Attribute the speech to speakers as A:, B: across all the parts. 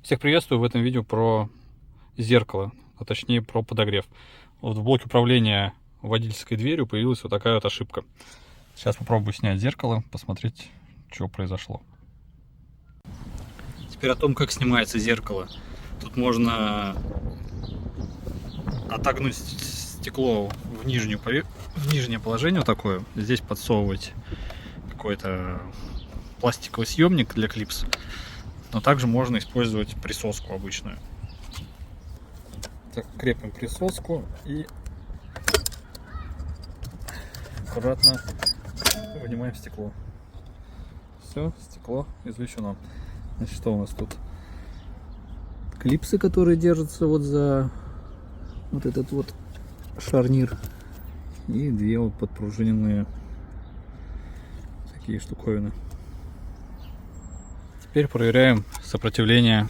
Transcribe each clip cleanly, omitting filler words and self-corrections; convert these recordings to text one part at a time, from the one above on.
A: Всех приветствую в этом видео про зеркало, а точнее про подогрев. Вот в блоке управления водительской дверью появилась вот такая вот ошибка. Сейчас попробую снять зеркало, посмотреть, что произошло. Теперь о том, как снимается зеркало. Тут можно отогнуть стекло в нижнее положение вот такое. Здесь подсовывать какой-то пластиковый съемник для клипс. Но также можно использовать присоску обычную. Так, крепим присоску и аккуратно вынимаем стекло. Все, стекло извлечено. Значит, что у нас тут? Клипсы, которые держатся вот за вот этот вот шарнир. И две вот подпружиненные такие штуковины. Теперь проверяем сопротивление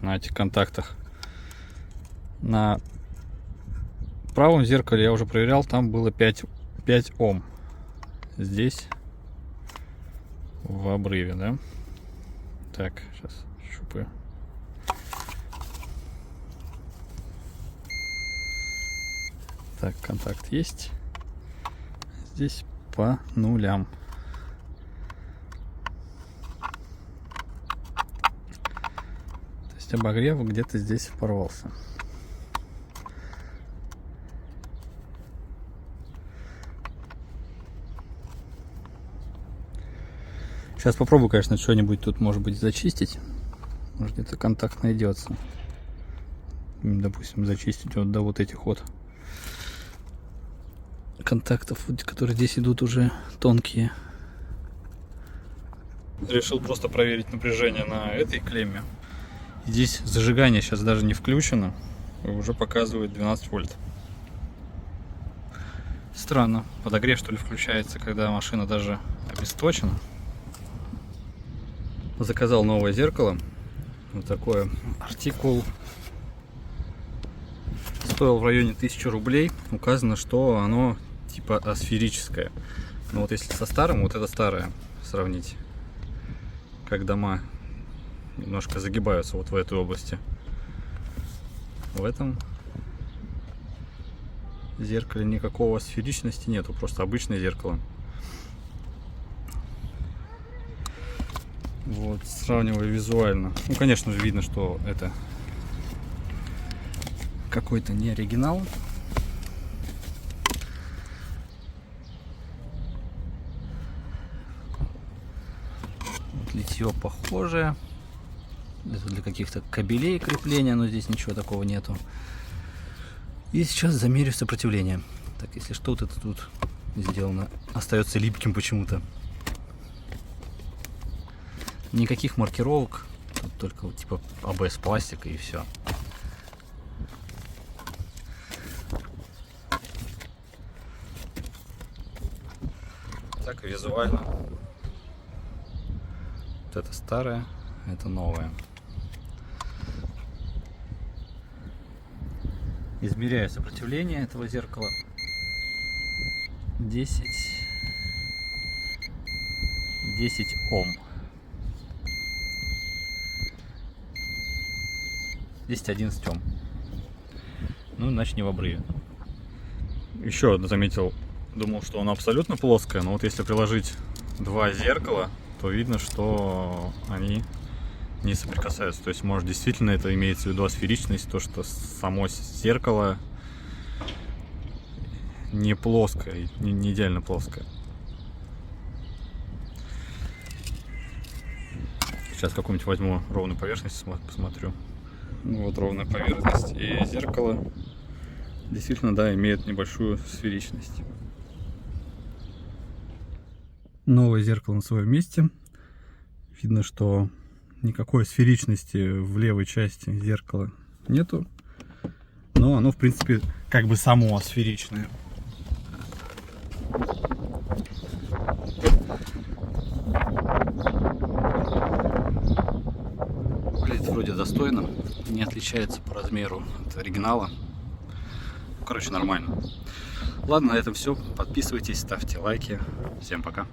A: на этих контактах. На правом зеркале я уже проверял, там было 5 Ом. Здесь в обрыве, да? Так, сейчас щупаю. Так, контакт есть. Здесь по нулям. Обогрев где-то здесь порвался. Сейчас попробую, конечно, что-нибудь тут, может быть, зачистить. Может, где-то контакт найдется. Допустим, зачистить вот до вот этих вот контактов, которые здесь идут уже тонкие. Решил просто проверить напряжение на этой клемме. Здесь зажигание сейчас даже не включено, уже показывает 12 вольт. Странно, подогрев что ли включается, когда машина даже обесточена. Заказал новое зеркало, вот такое, артикул, стоил в районе 1000 рублей, указано, что оно типа асферическое. Но вот если со старым, вот это старое сравнить, как дома немножко загибаются вот в этой области. В этом зеркале никакого сферичности нету, просто обычное зеркало. Вот, сравниваю визуально. Ну, конечно же, видно, что это какой-то не оригинал. Вот литье похожее. Это для каких-то кабелей крепления, но здесь ничего такого нету. И сейчас замерю сопротивление. Так, если что, вот это тут сделано, остается липким почему-то. Никаких маркировок, тут только вот типа АБС пластика и все. Так и визуально. Вот это старое, это новое. Измеряю сопротивление этого зеркала. 10 Ом. 10-11 Ом. Ну, иначе не в обрыве. Еще заметил, думал, что она абсолютно плоская, но вот если приложить два зеркала, то видно, что они не соприкасаются. То есть, может, действительно это имеется в виду асферичность, то, что само зеркало не плоское, не идеально плоское. Сейчас какую-нибудь возьму ровную поверхность, посмотрю. Вот ровная поверхность, и зеркало действительно, да, имеет небольшую сферичность. Новое зеркало на своем месте. Видно, что никакой сферичности в левой части зеркала нету, но оно в принципе как бы само сферичное. Выглядит вроде достойно, не отличается по размеру от оригинала. Короче, нормально. Ладно, на этом все. Подписывайтесь, ставьте лайки. Всем пока.